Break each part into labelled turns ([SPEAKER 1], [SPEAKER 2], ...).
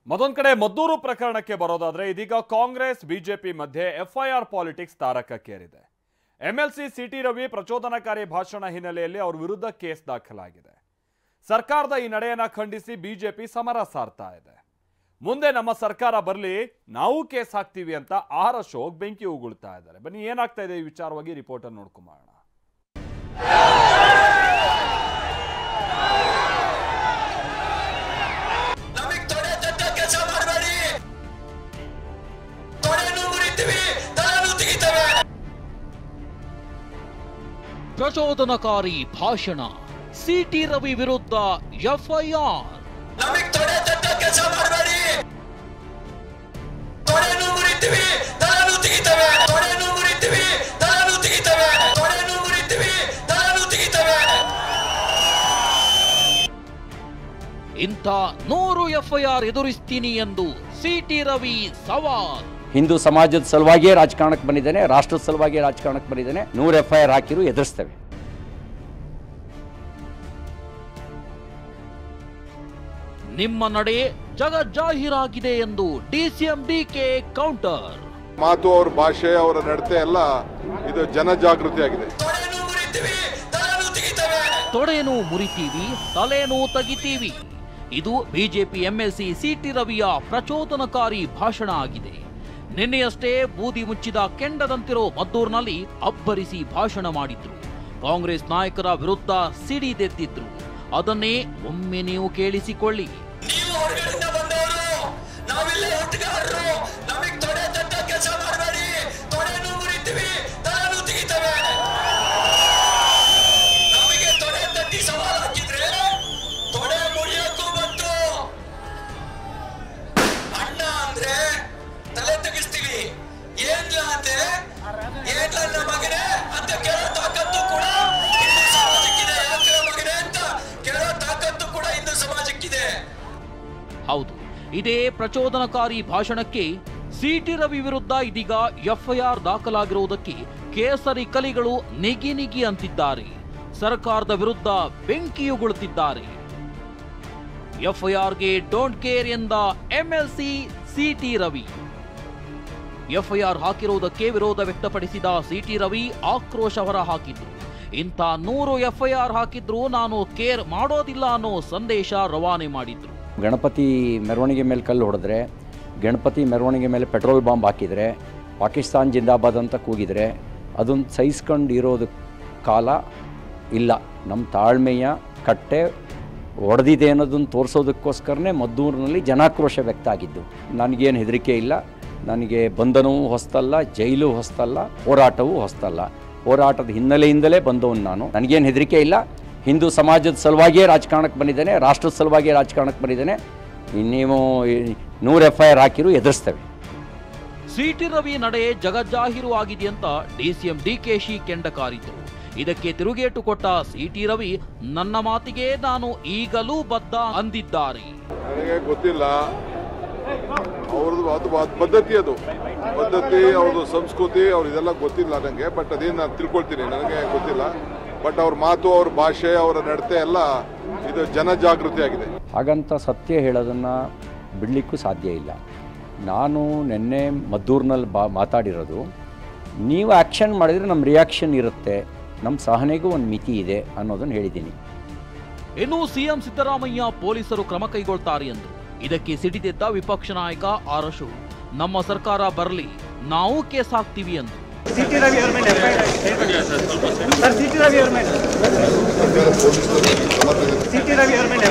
[SPEAKER 1] ಮತ್ತೊಂದು ಕಡೆ ಮದ್ದೂರು ಪ್ರಕರಣಕ್ಕೆ ಬರೋದಾದ್ರೆ ಇದೀಗ ಕಾಂಗ್ರೆಸ್ ಬಿಜೆಪಿ ಮಧ್ಯೆ ಎಫ್ಐಆರ್ ಪಾಲಿಟಿಕ್ಸ್ ತಾರಕಕ್ಕೇರಿದೆ. ಎಂಎಲ್ಸಿ ಸಿಟಿ ರವಿ ಪ್ರಚೋದನಕಾರಿ ಭಾಷಣ ಹಿನ್ನೆಲೆಯಲ್ಲಿ ಅವರ ವಿರುದ್ಧ ಕೇಸ್ ದಾಖಲಾಗಿದೆ. ಸರ್ಕಾರದ ಈ ನಡೆಯನ್ನ ಖಂಡಿಸಿ ಬಿಜೆಪಿ ಸಮರ ಸಾರ್ತಾ ಇದೆ. ಮುಂದೆ ನಮ್ಮ ಸರ್ಕಾರ ಬರಲಿ, ನಾವು ಕೇಸ್ ಹಾಕ್ತೀವಿ ಅಂತ ಆಹಾರ ಶೋಕ್ ಬೆಂಕಿ ಉಗುಳ್ತಾ ಇದ್ದಾರೆ. ಬನ್ನಿ ಏನಾಗ್ತಾ ಇದೆ ಈ ವಿಚಾರವಾಗಿ ರಿಪೋರ್ಟ್ ಅನ್ನು ನೋಡ್ಕೊಂಬೋಣ.
[SPEAKER 2] ಪ್ರಚೋದನಕಾರಿ ಭಾಷಣ, ಸಿಟಿ ರವಿ ವಿರುದ್ಧ ಎಫ್ಐಆರ್. ಇಂಥ 100 ಎಫ್ಐಆರ್ ಎದುರಿಸ್ತೀನಿ ಎಂದು ಸಿಟಿ ರವಿ ಸವಾಲ್.
[SPEAKER 3] ಹಿಂದೂ ಸಮಾಜದ ಸಲುವಾಗಿಯೇ ರಾಜಕಾರಣಕ್ಕೆ ಬಂದಿದ್ದೇನೆ, ರಾಷ್ಟ್ರದ ಸಲುವಾಗಿ ರಾಜಕಾರಣಕ್ಕೆ ಬಂದಿದ್ದೇನೆ. 100 ಎಫ್ಐಆರ್ ಹಾಕಿರು ಎದುರಿಸ್ತೇವೆ.
[SPEAKER 2] ನಿಮ್ಮ ನಡೆ ಜಗಜ್ಜಾಹೀರಾಗಿದೆ ಎಂದು ಡಿಸಿಎಂ ಡಿಕೆ ಕೌಂಟರ್.
[SPEAKER 4] ಮಾತು, ಅವರ ಭಾಷೆ, ಅವರ ನಡತೆ ಎಲ್ಲ ಇದು ಜನಜಾಗೃತಿ ಆಗಿದೆ.
[SPEAKER 2] ತೊಡೆನೂ ಮುರಿತೀವಿ, ತಲೆನೂ ತೆಗಿತೀವಿ. ಇದು ಬಿಜೆಪಿ ಎಂಎಲ್ಸಿ ಸಿಟಿ ರವಿಯ ಪ್ರಚೋದನಕಾರಿ ಭಾಷಣ ಆಗಿದೆ. ನಿನ್ನೆಯಷ್ಟೇ ಬೂದಿ ಮುಚ್ಚಿದ ಕೆಂಡದಂತಿರೋ ಮದ್ದೂರಿನಲ್ಲಿ ಅಬ್ಬರಿಸಿ ಭಾಷಣ ಮಾಡಿದ್ರು. ಕಾಂಗ್ರೆಸ್ ನಾಯಕರ ವಿರುದ್ಧ ಸಿಡಿದೆದ್ದಿದ್ರು. ಅದನ್ನೇ ಒಮ್ಮೆ ನೀವು ಕೇಳಿಸಿಕೊಳ್ಳಿ. ಹೌದು, ಇದೇ ಪ್ರಚೋದನಕಾರಿ ಭಾಷಣಕ್ಕೆ ಸಿಟಿ ರವಿ ವಿರುದ್ಧ ಇದೀಗ ಎಫ್ಐಆರ್ ದಾಖಲಾಗಿರುವುದಕ್ಕೆ ಕೇಸರಿ ಕಲಿಗಳು ನಿಗಿ ನಿಗಿ ಅಂತಿದ್ದಾರೆ. ಸರ್ಕಾರದ ವಿರುದ್ಧ ಬೆಂಕಿಯುಗುಳುತ್ತಿದ್ದಾರೆ. ಎಫ್ಐಆರ್ಗೆ ಡೋಂಟ್ ಕೇರ್ ಎಂದ ಎಂಎಲ್ಸಿ ಸಿಟಿ ರವಿ. ಎಫ್ಐಆರ್ ಹಾಕಿರುವುದಕ್ಕೆ ವಿರೋಧ ವ್ಯಕ್ತಪಡಿಸಿದ ಸಿಟಿ ರವಿ ಆಕ್ರೋಶ ಹೊರ ಹಾಕಿದ್ರು. ಇಂಥ 100 ಎಫ್ಐಆರ್ ಹಾಕಿದ್ರು ನಾನು ಕೇರ್ ಮಾಡೋದಿಲ್ಲ ಅನ್ನೋ ಸಂದೇಶ ರವಾನೆ ಮಾಡಿದ್ರು.
[SPEAKER 3] ಗಣಪತಿ ಮೆರವಣಿಗೆ ಮೇಲೆ ಕಲ್ಲು ಹೊಡೆದ್ರೆ, ಗಣಪತಿ ಮೆರವಣಿಗೆ ಮೇಲೆ ಪೆಟ್ರೋಲ್ ಬಾಂಬ್ ಹಾಕಿದರೆ, ಪಾಕಿಸ್ತಾನ್ ಜಿಂದಾಬಾದ್ ಅಂತ ಕೂಗಿದರೆ ಅದನ್ನು ಸಹಿಸ್ಕೊಂಡು ಇರೋದು ಕಾಲ ಇಲ್ಲ. ನಮ್ಮ ತಾಳ್ಮೆಯ ಕಟ್ಟೆ ಒಡೆದಿದೆ ಅನ್ನೋದನ್ನು ತೋರಿಸೋದಕ್ಕೋಸ್ಕರನೇ ಮದ್ದೂರಿನಲ್ಲಿ ಜನಾಕ್ರೋಶ ವ್ಯಕ್ತ ಆಗಿದ್ದು. ನನಗೇನು ಹೆದರಿಕೆ ಇಲ್ಲ. ನನಗೆ ಬಂಧನವೂ ಹೊಸ್ತಲ್ಲ, ಜೈಲು ಹೊಸ್ತಲ್ಲ, ಹೋರಾಟವೂ ಹೊಸ್ತಲ್ಲ. ಹೋರಾಟದ ಹಿನ್ನೆಲೆಯಿಂದಲೇ ಬಂದವನು ನಾನು. ನನಗೇನು ಹೆದರಿಕೆ ಇಲ್ಲ. ಹಿಂದೂ ಸಮಾಜದ ಸಲುವಾಗಿಯೇ ರಾಜಕಾರಣಕ್ಕೆ ಬಂದಿದ್ದೇನೆ, ರಾಷ್ಟ್ರದ ಸಲುವಾಗಿಯೇ ರಾಜಕಾರಣಕ್ಕೆ ಬಂದಿದ್ದೇನೆ. ನೀವು 100 ಎಫ್ಐಆರ್ ಹಾಕಿರು ಎದುರಿಸ್ತೇವೆ.
[SPEAKER 2] ಸಿಟಿ ರವಿ ನಡೆ ಜಗಜ್ಜಾಹೀರು ಆಗಿದೆ ಅಂತ ಡಿಸಿಎಂ ಡಿಕೆಶಿ ಕೆಂಡ ಕಾರಿದ್ರು. ಇದಕ್ಕೆ ತಿರುಗೇಟು ಕೊಟ್ಟ ಸಿಟಿ ರವಿ ನನ್ನ ಮಾತಿಗೆ ನಾನು ಈಗಲೂ ಬದ್ಧ ಅಂದಿದ್ದಾರೆ.
[SPEAKER 4] ನನಗೆ ಗೊತ್ತಿಲ್ಲ, ಅವ್ರದ್ದು ಅದು ಪದ್ಧತಿ, ಅದು ಪದ್ಧತಿ, ಅವ್ರದ್ದು ಸಂಸ್ಕೃತಿ, ಇದೆಲ್ಲ ಗೊತ್ತಿಲ್ಲ ನನಗೆ. ಬಟ್ ಅದೇನು ನಾನು ತಿಳ್ಕೊಳ್ತೀನಿ, ನನಗೆ ಗೊತ್ತಿಲ್ಲ. ಬಟ್ ಅವ್ರ ಮಾತು, ಅವ್ರ ಭಾಷೆ, ಅವರ ನಡತೆ ಎಲ್ಲ ಇದು ಜನಜಾಗೃತಿ ಆಗಿದೆ.
[SPEAKER 3] ಹಾಗಂತ ಸತ್ಯ ಹೇಳೋದನ್ನು ಬಿಡಲಿಕ್ಕೂ ಸಾಧ್ಯ ಇಲ್ಲ. ನಾನು ನಿನ್ನೆ ಮದ್ದೂರಿನಲ್ಲಿ ಮಾತಾಡಿರೋದು, ನೀವು ಆ್ಯಕ್ಷನ್ ಮಾಡಿದರೆ ನಮ್ಮ ರಿಯಾಕ್ಷನ್ ಇರುತ್ತೆ, ನಮ್ಮ ಸಹನೆಗೂ ಒಂದು ಮಿತಿ ಇದೆ ಅನ್ನೋದನ್ನು ಹೇಳಿದ್ದೀನಿ.
[SPEAKER 2] ಇನ್ನು ಸಿಎಂ ಸಿದ್ದರಾಮಯ್ಯ ಪೊಲೀಸರು ಕ್ರಮ ಕೈಗೊಳ್ತಾರೆ ಎಂದು ಇದಕ್ಕೆ ಸಿಡಿದೆದ್ದ ವಿಪಕ್ಷ ನಾಯಕ ಆರ್ ಅಶೋಕ್, ನಮ್ಮ ಸರ್ಕಾರ ಬರಲಿ, ನಾವು ಕೇಸ್ ಹಾಕ್ತೀವಿ ಎಂದು.
[SPEAKER 5] ಸಿಟಿ ರವಿ ಅವರ ಮೇಲೆ ಸರ್, ಸಿಟಿ ರವಿ ಅವರ ಮೇಲೆ ಸಿಟಿ ರವಿ ಅವರ ಮೇಲೆ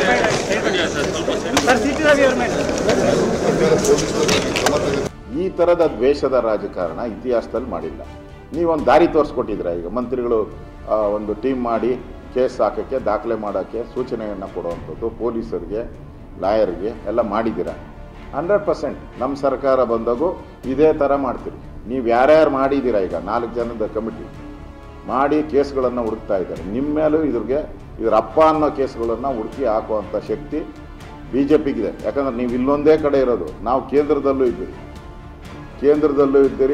[SPEAKER 5] ಸರ್, ಸಿಟಿ ರವಿ ಅವರ ಮೇಲೆ
[SPEAKER 6] ಈ ಥರದ ದ್ವೇಷದ ರಾಜಕಾರಣ ಇತಿಹಾಸದಲ್ಲಿ ಮಾಡಿಲ್ಲ. ನೀವೊಂದು ದಾರಿ ತೋರಿಸ್ಕೊಟ್ಟಿದ್ರ. ಈಗ ಮಂತ್ರಿಗಳು ಒಂದು ಟೀಮ್ ಮಾಡಿ ಕೇಸ್ ಹಾಕೋಕ್ಕೆ, ದಾಖಲೆ ಮಾಡೋಕ್ಕೆ ಸೂಚನೆಯನ್ನು ಕೊಡುವಂಥದ್ದು ಪೊಲೀಸರಿಗೆ, ಲಾಯರ್ಗೆ ಎಲ್ಲ ಮಾಡಿದ್ದೀರ. 100% ನಮ್ಮ ಸರ್ಕಾರ ಬಂದಾಗೂ ಇದೇ ಥರ ಮಾಡ್ತೀರಿ. ನೀವು ಯಾರ್ಯಾರು ಮಾಡಿದ್ದೀರಾ, ಈಗ 4 ಜನದ ಕಮಿಟಿ ಮಾಡಿ ಕೇಸ್ಗಳನ್ನು ಹುಡುಕ್ತಾ ಇದ್ದಾರೆ. ನಿಮ್ಮ ಮೇಲೂ ಇದ್ರ ಅಪ್ಪ ಅನ್ನೋ ಕೇಸ್ಗಳನ್ನು ಹುಡುಕಿ ಹಾಕುವಂಥ ಶಕ್ತಿ BJPಗಿದೆ. ಯಾಕಂದ್ರೆ ನೀವು ಇಲ್ಲೊಂದೇ ಕಡೆ ಇರೋದು, ನಾವು ಕೇಂದ್ರದಲ್ಲೂ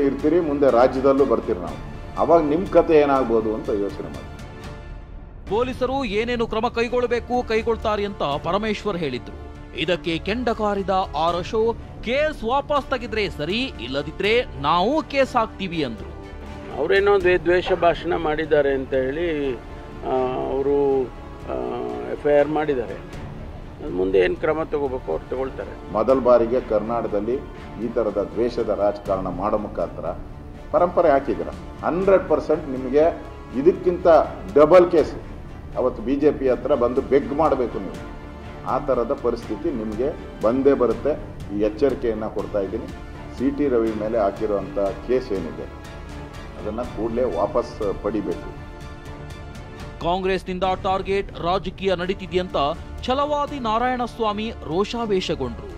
[SPEAKER 6] ಇರ್ತೀರಿ, ಮುಂದೆ ರಾಜ್ಯದಲ್ಲೂ ಬರ್ತೀರಿ. ನಾವು ಅವಾಗ ನಿಮ್ಮ ಕತೆ ಏನಾಗ್ಬೋದು ಅಂತ ಯೋಚನೆ ಮಾಡಿ.
[SPEAKER 2] ಪೊಲೀಸರು ಏನೇನು ಕ್ರಮ ಕೈಗೊಳ್ಳಬೇಕು ಕೈಗೊಳ್ತಾರೆ ಅಂತ ಪರಮೇಶ್ವರ್ ಹೇಳಿದ್ರು. ಇದಕ್ಕೆ ಕೆಂಡ ಕಾರಿದ ಆರ್ ಅಶೋಕ್ ಕೇಸ್ ವಾಪಸ್ ತೆಗೆದ್ರೆ ಸರಿ, ಇಲ್ಲದಿದ್ರೆ ನಾವು ಕೇಸ್ ಹಾಕ್ತೀವಿ ಅಂದ್ರು.
[SPEAKER 7] ಅವರೇನೋ ದ್ವೇಷ ಭಾಷಣ ಮಾಡಿದ್ದಾರೆ ಅಂತ ಹೇಳಿ ಅವರು FIR ಮಾಡಿದ್ದಾರೆ. ಮುಂದೆ ಏನು ಕ್ರಮ ತಗೋಬೇಕು ಅವ್ರು ತಗೊಳ್ತಾರೆ.
[SPEAKER 6] ಮೊದಲ ಬಾರಿಗೆ ಕರ್ನಾಟಕದಲ್ಲಿ ಈ ಥರದ ದ್ವೇಷದ ರಾಜಕಾರಣ ಮಾಡೋ ಮುಖಾಂತರ ಪರಂಪರೆ ಹಾಕಿದ್ರ 100% ನಿಮಗೆ ಇದಕ್ಕಿಂತ ಡಬಲ್ ಕೇಸ್ ಅವತ್ತು BJP ಹತ್ರ ಬಂದು ಬೆಗ್ ಮಾಡಬೇಕು. ನೀವು ಆ ಥರದ ಪರಿಸ್ಥಿತಿ ನಿಮಗೆ ಬಂದೇ ಬರುತ್ತೆ. ಈ ಎಚ್ಚರಿಕೆಯನ್ನು ಕೊಡ್ತಾ ಇದ್ದೀನಿ. CT ರವಿ ಮೇಲೆ ಹಾಕಿರುವಂಥ ಕೇಸ್ ಏನಿದೆ ಅದನ್ನು ಕೂಡಲೇ ವಾಪಸ್ ಪಡಿಬೇಕು.
[SPEAKER 2] ಕಾಂಗ್ರೆಸ್ನಿಂದ ಟಾರ್ಗೆಟ್ ರಾಜಕೀಯ ನಡೀತಿದೆಯಂತ ಛಲವಾದಿ ನಾರಾಯಣಸ್ವಾಮಿ ರೋಷಾವೇಶಗೊಂಡ್ರು.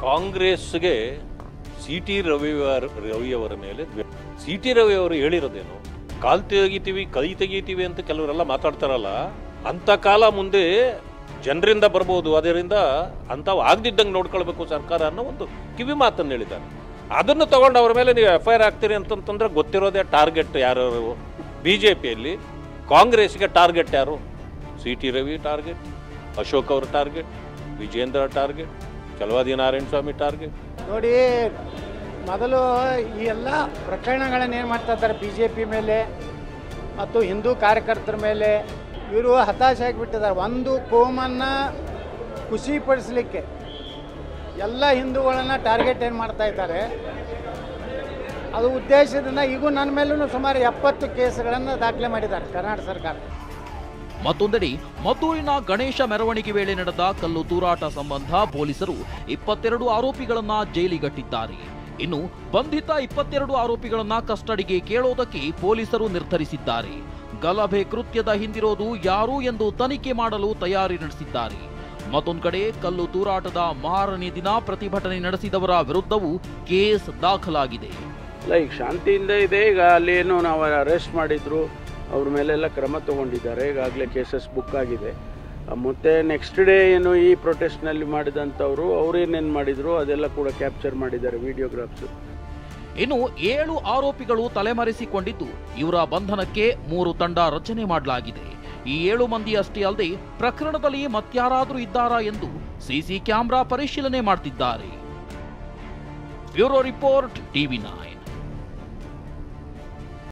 [SPEAKER 8] ಕಾಂಗ್ರೆಸ್ಗೆ CT ರವಿಯವರ ಮೇಲೆ CT ರವಿ ಅವರು ಹೇಳಿರೋದೇನು, ಕಾಲ್ ತೆಗಿತೀವಿ ಕೈ ತೆಗಿತೀವಿ ಅಂತ ಕೆಲವರೆಲ್ಲ ಮಾತಾಡ್ತಾರಲ್ಲ, ಅಂಥ ಕಾಲ ಮುಂದೆ ಜನರಿಂದ ಬರ್ಬೋದು. ಅದರಿಂದ ಅಂಥವು ಆಗದಿದ್ದಂಗೆ ನೋಡ್ಕೊಳ್ಬೇಕು ಸರ್ಕಾರ ಅನ್ನೋ ಒಂದು ಕಿವಿ ಮಾತನ್ನು ಹೇಳಿದ್ದಾರೆ. ಅದನ್ನು ತಗೊಂಡು ಅವ್ರ ಮೇಲೆ ನೀವು FIR ಆಗ್ತೀರಿ ಅಂತಂತಂದ್ರೆ ಗೊತ್ತಿರೋದೇ ಟಾರ್ಗೆಟ್ ಯಾರು BJPಯಲ್ಲಿ. ಕಾಂಗ್ರೆಸ್ಗೆ ಟಾರ್ಗೆಟ್ ಯಾರು? CT ರವಿ ಟಾರ್ಗೆಟ್, ಅಶೋಕ್ ಅವರ ಟಾರ್ಗೆಟ್, ವಿಜೇಂದ್ರ ಟಾರ್ಗೆಟ್, ಛಲವಾದಿ ನಾರಾಯಣಸ್ವಾಮಿ ಟಾರ್ಗೆಟ್.
[SPEAKER 5] ನೋಡಿ, ಮೊದಲು ಈ ಎಲ್ಲ ಪ್ರಕರಣಗಳನ್ನು ಏನು ಮಾಡ್ತಾ ಇದ್ದಾರೆ BJP ಮೇಲೆ ಮತ್ತು ಹಿಂದೂ ಕಾರ್ಯಕರ್ತರ ಮೇಲೆ, ಇವರು ಹತಾಶೆ ಆಗಿಬಿಟ್ಟಿದ್ದಾರೆ. ಒಂದು ಕೋಮನ್ನು ಖುಷಿಪಡಿಸಲಿಕ್ಕೆ ಎಲ್ಲ ಹಿಂದೂಗಳನ್ನು ಟಾರ್ಗೆಟ್ ಏನು ಮಾಡ್ತಾ ಇದ್ದಾರೆ, ಅದು ಉದ್ದೇಶದಿಂದ ಈಗೂ ನನ್ನ ಮೇಲೂ ಸುಮಾರು 70 ಕೇಸ್ಗಳನ್ನು ದಾಖಲೆ ಮಾಡಿದ್ದಾರೆ ಕರ್ನಾಟಕ ಸರ್ಕಾರ.
[SPEAKER 2] ಮತ್ತೊಂದೆಡೆ ಮದ್ದೂರಿನ ಗಣೇಶ ಮೆರವಣಿಗೆ ವೇಳೆ ನಡೆದ ಕಲ್ಲು ತೂರಾಟ ಸಂಬಂಧ ಪೊಲೀಸರು 22 ಆರೋಪಿಗಳನ್ನ ಜೈಲಿಗಟ್ಟಿದ್ದಾರೆ. ಇನ್ನು ಬಂಧಿತ 22 ಆರೋಪಿಗಳನ್ನ ಕಸ್ಟಡಿಗೆ ಕೇಳೋದಕ್ಕೆ ಪೊಲೀಸರು ನಿರ್ಧರಿಸಿದ್ದಾರೆ. ಗಲಭೆ ಕೃತ್ಯದ ಹಿಂದಿರೋದು ಯಾರು ಎಂದು ತನಿಖೆ ಮಾಡಲು ತಯಾರಿ ನಡೆಸಿದ್ದಾರೆ. ಮತ್ತೊಂದು ಕಡೆ ಕಲ್ಲು ತೂರಾಟದ ಮಾರನೇ ದಿನ ಪ್ರತಿಭಟನೆ ನಡೆಸಿದವರ ವಿರುದ್ಧವೂ ಕೇಸ್ ದಾಖಲಾಗಿದೆ.
[SPEAKER 7] ಈಗ ಶಾಂತಿಯಿಂದ ಇದೆ. ಈಗ ಅಲ್ಲೇನು ನಾವು ಅರೆಸ್ಟ್ ಮಾಡಿದ್ರು, ಅವ್ರ ಮೇಲೆಲ್ಲ ಕ್ರಮ ತಗೊಂಡಿದ್ದಾರೆ. ಈಗಾಗಲೇ ಕೇಸಸ್ ಬುಕ್ ಆಗಿದೆ. ಮತ್ತು ನೆಕ್ಸ್ಟ್ ಡೇ ಏನು ಈ ಪ್ರೊಟೆಸ್ಟ್ನಲ್ಲಿ ಮಾಡಿದಂಥವ್ರು ಅವ್ರೇನೇನು ಮಾಡಿದ್ರು ಅದೆಲ್ಲ ಕೂಡ ಕ್ಯಾಪ್ಚರ್ ಮಾಡಿದ್ದಾರೆ ವಿಡಿಯೋಗ್ರಾಫ್ಸು.
[SPEAKER 2] ಇನ್ನು 7 ಆರೋಪಿಗಳು ತಲೆಮರೆಸಿಕೊಂಡಿದ್ದು, ಇವರ ಬಂಧನಕ್ಕೆ 3 ತಂಡ ರಚನೆ ಮಾಡಲಾಗಿದೆ. ಈ 7 ಮಂದಿ ಅಷ್ಟೇ ಅಲ್ಲದೆ ಪ್ರಕರಣದಲ್ಲಿ ಮತ್ಯಾರಾದರೂ ಇದ್ದಾರಾ ಎಂದು CC ಕ್ಯಾಮೆರಾ ಪರಿಶೀಲನೆ ಮಾಡ್ತಿದ್ದಾರೆ. Bureau report, TV9.